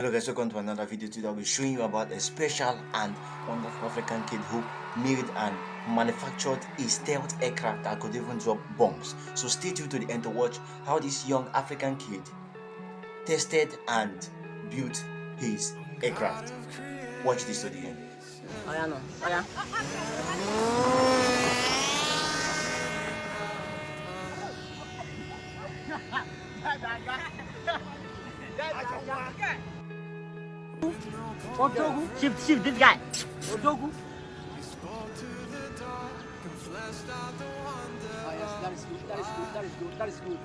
Hello guys, welcome to another video. Today I'll be showing you about a special and wonderful African kid who made and manufactured a stealth aircraft that could even drop bombs. So stay tuned to the end to watch how this young African kid tested and built his aircraft. Watch this to the end. Oh yeah, no. Oh yeah. Odogu. Shift this guy. Odogu. Oh yes, that is good.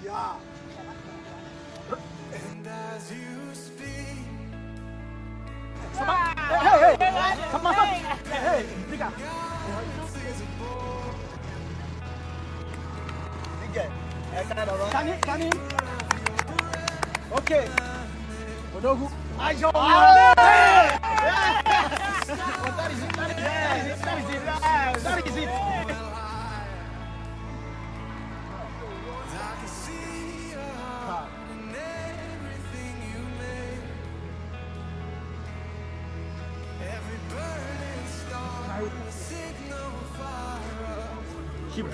Yeah. And as you speak. Hey. Come on. Hey, Diga. Come in. Okay. Odogu. That is it. Shift.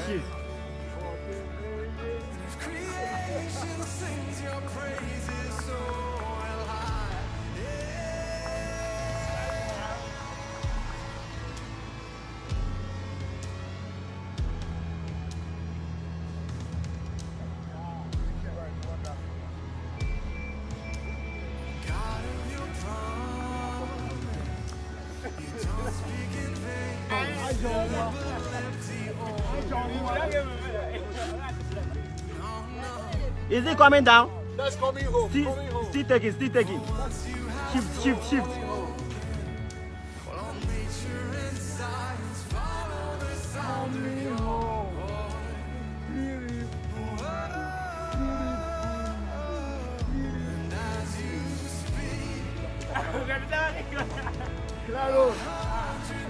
Creation sings your praises so high. God of your promise, you don't speak in vain. Is he coming down? That's coming home. Still taking. Shift.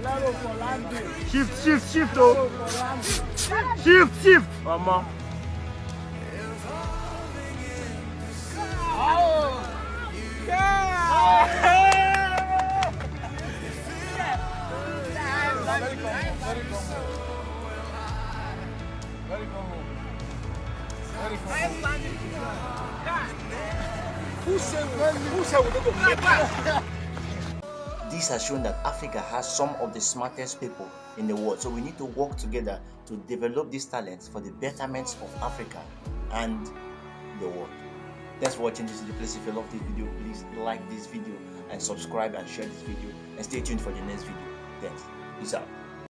Claro for landing. Shift oh. Shift. Mama. Oh. Yeah. Very cool. Who said we don't go? This has shown that Africa has some of the smartest people in the world, so we need to work together to develop these talents for the betterment of Africa and the world. Thanks for watching this video. Please, if you love this video, please like this video and subscribe and share this video, and stay tuned for the next video. Thanks. Peace out.